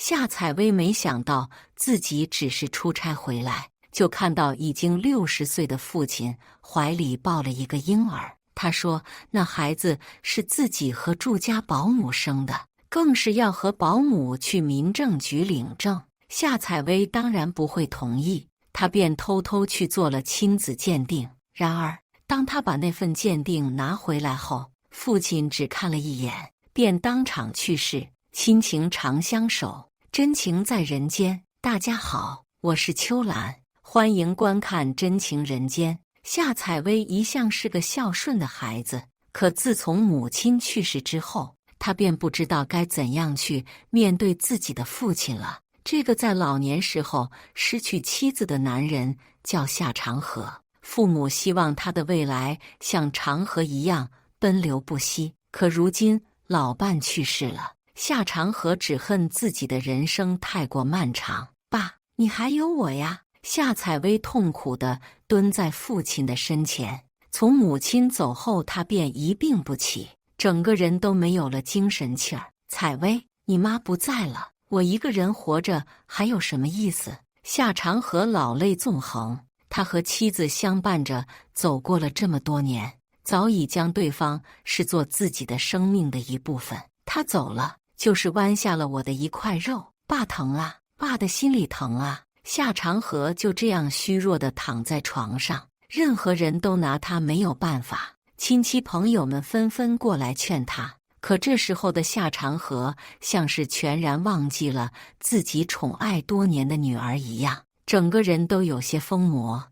夏采薇没想到自己只是出差回来，就看到已经60岁的父亲怀里抱了一个婴儿。他说那孩子是自己和住家保姆生的，更是要和保姆去民政局领证。夏采薇当然不会同意，他便偷偷去做了亲子鉴定。然而当他把那份鉴定拿回来后，父亲只看了一眼便当场去世。亲情长相守，真情在人间。大家好，我是秋兰，欢迎观看《真情人间》。夏采薇一向是个孝顺的孩子，可自从母亲去世之后，他便不知道该怎样去面对自己的父亲了。这个在老年时候失去妻子的男人叫夏长河，父母希望他的未来像长河一样奔流不息，可如今老伴去世了，夏长河只恨自己的人生太过漫长。爸，你还有我呀！夏采薇痛苦地蹲在父亲的身前。从母亲走后，他便一病不起，整个人都没有了精神气儿。采薇，你妈不在了，我一个人活着还有什么意思？夏长河老泪纵横，他和妻子相伴着走过了这么多年，早已将对方视作自己的生命的一部分。他走了，就是剜下了我的一块肉。爸疼啊，爸的心里疼啊。夏长河就这样虚弱地躺在床上，任何人都拿他没有办法。亲戚朋友们纷纷过来劝他，可这时候的夏长河像是全然忘记了自己宠爱多年的女儿一样，整个人都有些疯魔。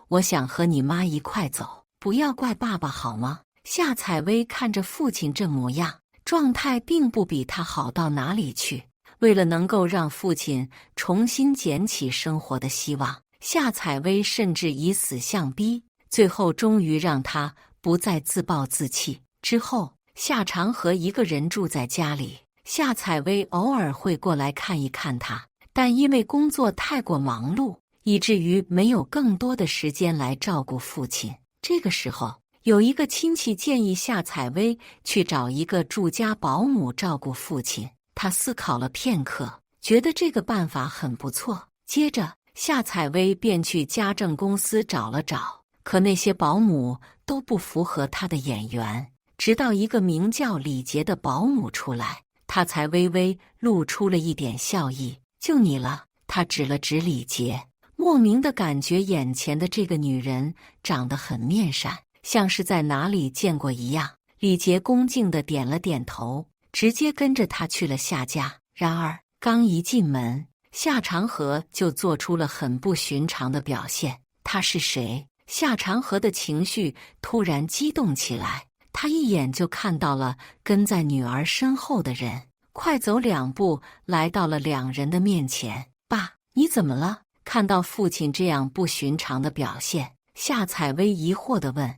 我想和你妈一块走，不要怪爸爸好吗？夏采薇看着父亲这模样，状态并不比他好到哪里去。为了能够让父亲重新捡起生活的希望，夏采薇甚至以死相逼，最后终于让他不再自暴自弃。之后，夏长河一个人住在家里，夏采薇偶尔会过来看一看他，但因为工作太过忙碌，以至于没有更多的时间来照顾父亲。这个时候，有一个亲戚建议夏采薇去找一个住家保姆照顾父亲。他思考了片刻，觉得这个办法很不错。接着，夏采薇便去家政公司找了找，可那些保姆都不符合他的眼缘。直到一个名叫李杰的保姆出来，他才微微露出了一点笑意。就你了，他指了指李杰，莫名的感觉眼前的这个女人长得很面善，像是在哪里见过一样。李杰恭敬地点了点头，直接跟着他去了夏家。然而刚一进门，夏长河就做出了很不寻常的表现。他是谁？夏长河的情绪突然激动起来，他一眼就看到了跟在女儿身后的人，快走2步来到了两人的面前。爸，你怎么了？看到父亲这样不寻常的表现，夏采薇疑惑地问：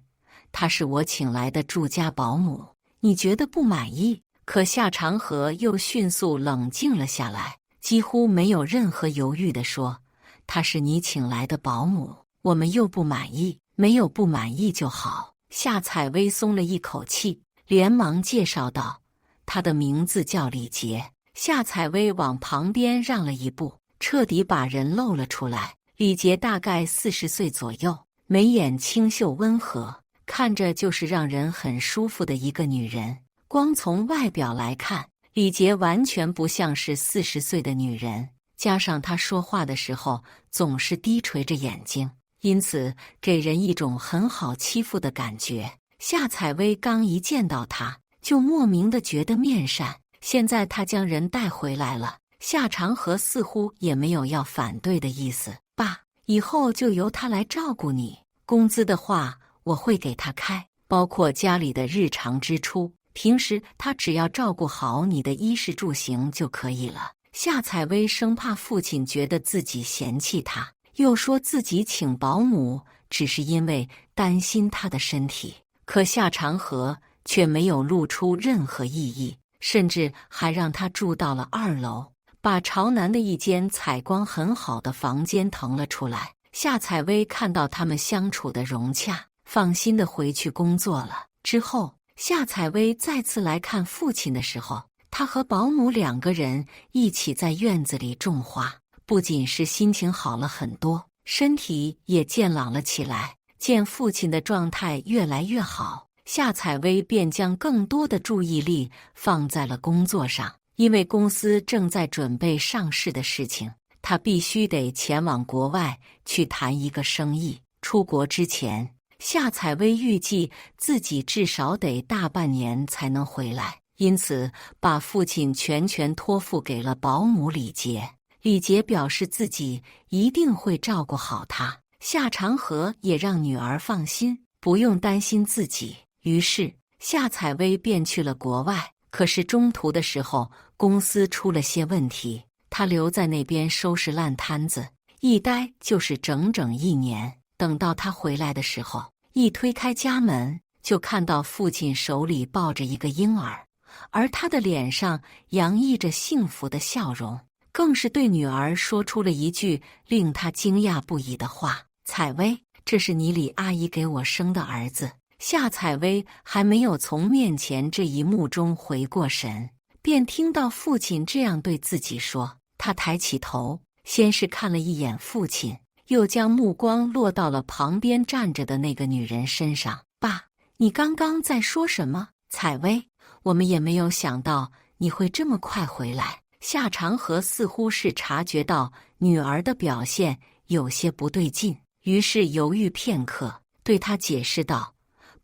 她是我请来的住家保姆，你觉得不满意？可夏长河又迅速冷静了下来，几乎没有任何犹豫地说：她是你请来的保姆，我们又不满意，没有不满意就好。夏采薇松了一口气，连忙介绍道：她的名字叫李杰。夏采薇往旁边让了一步，彻底把人露了出来。李杰大概40岁左右，眉眼清秀温和，看着就是让人很舒服的一个女人。光从外表来看，李杰完全不像是40岁的女人，加上她说话的时候总是低垂着眼睛，因此给人一种很好欺负的感觉。夏采薇刚一见到她，就莫名的觉得面善。现在她将人带回来了，夏长河似乎也没有要反对的意思。爸，以后就由他来照顾你，工资的话我会给他开，包括家里的日常支出。平时他只要照顾好你的衣食住行就可以了。夏采薇生怕父亲觉得自己嫌弃他，又说自己请保姆只是因为担心他的身体。可夏长河却没有露出任何异议，甚至还让他住到了2楼，把朝南的一间采光很好的房间腾了出来。夏采薇看到他们相处的融洽，放心的回去工作了。之后夏采薇再次来看父亲的时候，他和保姆2个人一起在院子里种花，不仅是心情好了很多，身体也健朗了起来。见父亲的状态越来越好，夏采薇便将更多的注意力放在了工作上。因为公司正在准备上市的事情，他必须得前往国外去谈一个生意。出国之前，夏采薇预计自己至少得大半年才能回来，因此把父亲全权托付给了保姆李杰。李杰表示自己一定会照顾好他，夏长河也让女儿放心，不用担心自己。于是夏采薇便去了国外。可是中途的时候，公司出了些问题，他留在那边收拾烂摊子，一待就是整整1年。等到他回来的时候，一推开家门，就看到父亲手里抱着一个婴儿，而他的脸上洋溢着幸福的笑容，更是对女儿说出了一句令他惊讶不已的话：“采薇，这是你李阿姨给我生的儿子。”夏采薇还没有从面前这一幕中回过神，便听到父亲这样对自己说。他抬起头，先是看了一眼父亲，又将目光落到了旁边站着的那个女人身上。“爸，你刚刚在说什么？”“采薇，我们也没有想到你会这么快回来。”夏长河似乎是察觉到女儿的表现有些不对劲，于是犹豫片刻，对他解释道：“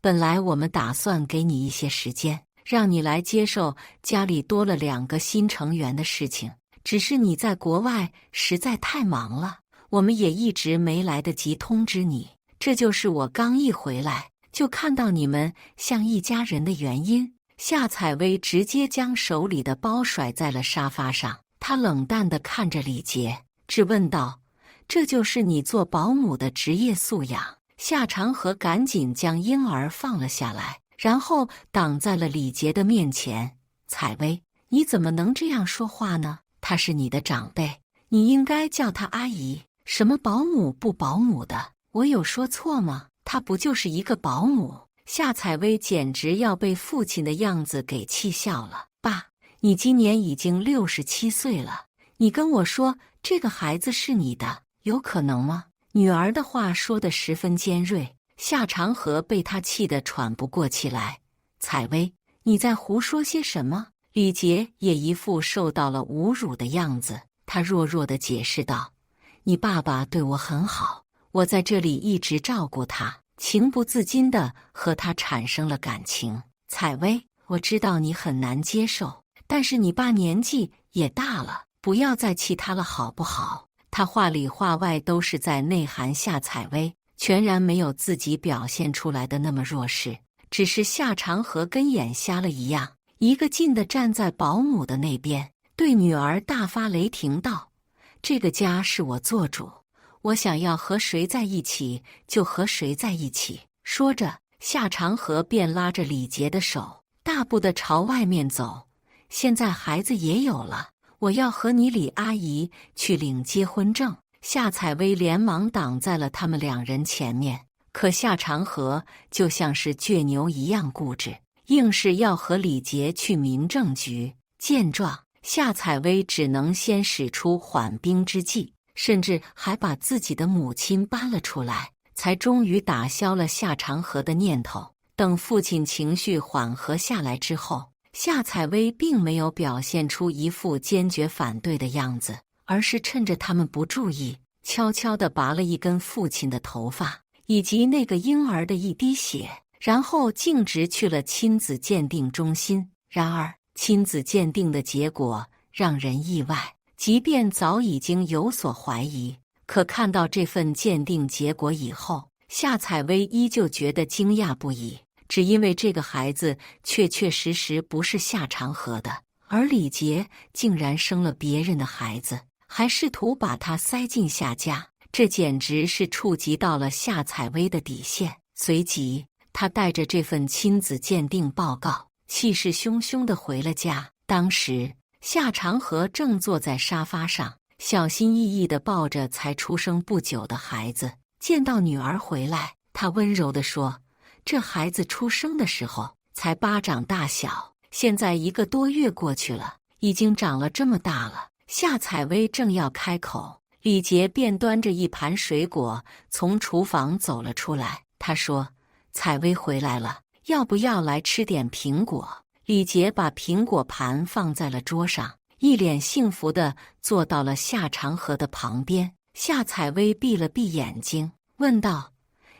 本来我们打算给你一些时间，让你来接受家里多了2个新成员的事情，只是你在国外实在太忙了，我们也一直没来得及通知你。这就是我刚一回来就看到你们像一家人的原因。”夏采薇直接将手里的包甩在了沙发上，她冷淡地看着李杰，质问道：“这就是你做保姆的职业素养？”夏长河赶紧将婴儿放了下来，然后挡在了李杰的面前。“采薇，你怎么能这样说话呢？他是你的长辈，你应该叫他阿姨，什么保姆不保姆的，我有说错吗？他不就是一个保姆？”夏采薇简直要被父亲的样子给气笑了。“爸，你今年已经67岁了，你跟我说这个孩子是你的，有可能吗？”女儿的话说得十分尖锐，夏长河被她气得喘不过气来。“采薇，你在胡说些什么？”李杰也一副受到了侮辱的样子，他弱弱地解释道：“你爸爸对我很好，我在这里一直照顾他，情不自禁地和他产生了感情。采薇，我知道你很难接受，但是你爸年纪也大了，不要再气他了好不好？”他话里话外都是在内涵夏采薇，全然没有自己表现出来的那么弱势。只是夏长河跟眼瞎了一样，一个劲地站在保姆的那边，对女儿大发雷霆道：“这个家是我做主，我想要和谁在一起就和谁在一起。”说着，夏长河便拉着李杰的手，大步地朝外面走。“现在孩子也有了，我要和你李阿姨去领结婚证。”夏采薇连忙挡在了他们2人前面，可夏长河就像是倔牛一样固执，硬是要和李杰去民政局。见状，夏采薇只能先使出缓兵之计，甚至还把自己的母亲搬了出来，才终于打消了夏长河的念头。等父亲情绪缓和下来之后，夏采薇并没有表现出一副坚决反对的样子，而是趁着他们不注意，悄悄地拔了一根父亲的头发，以及那个婴儿的一滴血，然后径直去了亲子鉴定中心。然而，亲子鉴定的结果让人意外，即便早已经有所怀疑，可看到这份鉴定结果以后，夏采薇依旧觉得惊讶不已。只因为这个孩子确确实实不是夏长河的，而李杰竟然生了别人的孩子，还试图把他塞进夏家，这简直是触及到了夏采薇的底线。随即，他带着这份亲子鉴定报告，气势汹汹地回了家。当时，夏长河正坐在沙发上，小心翼翼地抱着才出生不久的孩子。见到女儿回来，他温柔地说：“这孩子出生的时候才巴掌大小，现在1个多月过去了，已经长了这么大了。夏采薇正要开口，李杰便端着一盘水果从厨房走了出来。他说：“采薇回来了，要不要来吃点苹果？”李杰把苹果盘放在了桌上，一脸幸福地坐到了夏长河的旁边。夏采薇闭了闭眼睛，问道：“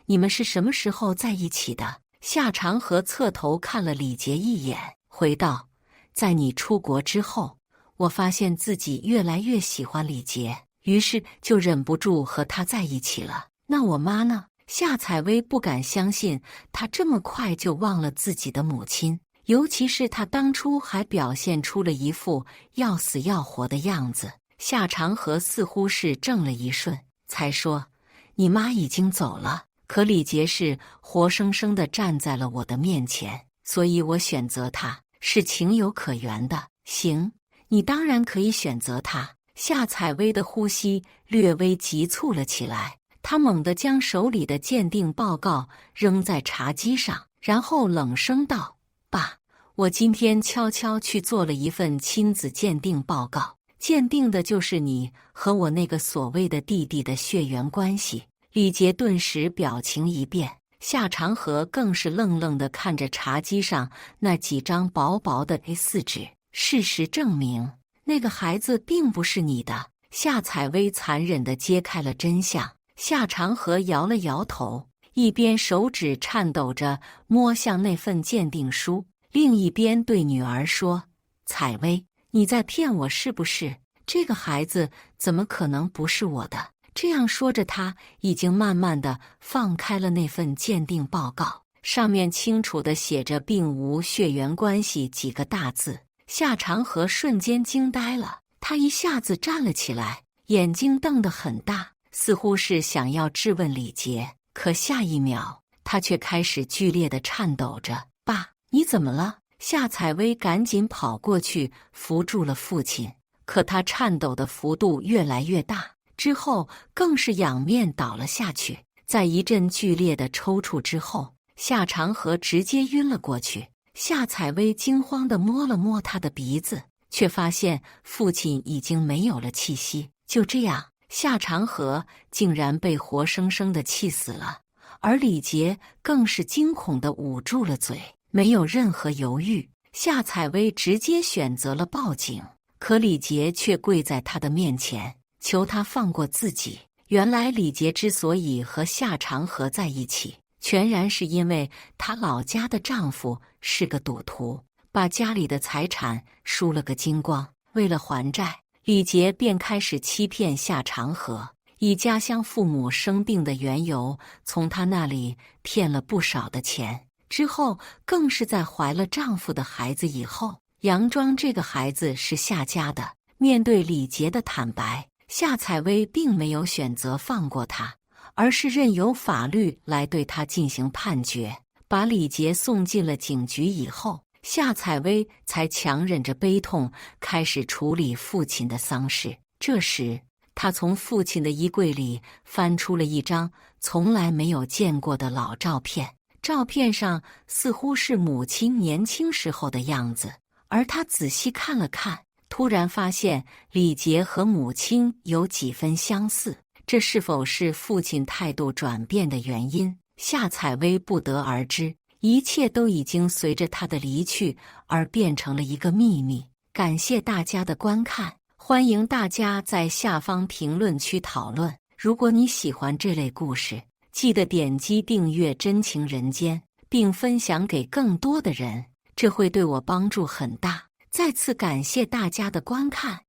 你们是什么时候在一起的？”夏长河侧头看了李杰一眼，回道：“在你出国之后，我发现自己越来越喜欢李杰，于是就忍不住和他在一起了。那我妈呢？”夏采薇不敢相信他这么快就忘了自己的母亲，尤其是他当初还表现出了一副要死要活的样子。夏长河似乎是怔了一瞬，才说：“你妈已经走了，可李杰是活生生地站在了我的面前，所以我选择他是情有可原的。”“行，你当然可以选择他。”夏采薇的呼吸略微急促了起来，她猛地将手里的鉴定报告扔在茶几上，然后冷声道：“爸，我今天悄悄去做了一份亲子鉴定报告，鉴定的就是你和我那个所谓的弟弟的血缘关系。”李杰顿时表情一变，夏长河更是愣愣地看着茶几上那几张薄薄的 A4 纸。事实证明，那个孩子并不是你的。夏采薇残忍地揭开了真相。夏长河摇了摇头，一边手指颤抖着摸向那份鉴定书，另一边对女儿说：“采薇，你在骗我是不是？这个孩子怎么可能不是我的？”这样说着，他已经慢慢地放开了那份鉴定报告，上面清楚地写着“并无血缘关系”几个大字。夏长河瞬间惊呆了，他一下子站了起来，眼睛瞪得很大，似乎是想要质问李杰，可下一秒他却开始剧烈地颤抖着。“爸，你怎么了？”夏采薇赶紧跑过去扶住了父亲，可他颤抖的幅度越来越大，之后更是仰面倒了下去。在一阵剧烈的抽搐之后，夏长河直接晕了过去。夏采薇惊慌地摸了摸他的鼻子，却发现父亲已经没有了气息。就这样，夏长河竟然被活生生地气死了，而李杰更是惊恐地捂住了嘴，没有任何犹豫。夏采薇直接选择了报警，可李杰却跪在他的面前，求他放过自己。原来李杰之所以和夏长河在一起，全然是因为她老家的丈夫是个赌徒，把家里的财产输了个精光。为了还债，李杰便开始欺骗夏长河，以家乡父母生病的缘由，从他那里骗了不少的钱。之后更是在怀了丈夫的孩子以后，佯装这个孩子是夏家的。面对李杰的坦白，夏采薇并没有选择放过他，而是任由法律来对他进行判决。把李杰送进了警局以后，夏采薇才强忍着悲痛开始处理父亲的丧事。这时，他从父亲的衣柜里翻出了一张从来没有见过的老照片，照片上似乎是母亲年轻时候的样子，而他仔细看了看，突然发现李杰和母亲有几分相似，这是否是父亲态度转变的原因？夏采薇不得而知，一切都已经随着他的离去而变成了一个秘密。感谢大家的观看，欢迎大家在下方评论区讨论。如果你喜欢这类故事，记得点击订阅《真情人间》，并分享给更多的人，这会对我帮助很大。再次感谢大家的观看。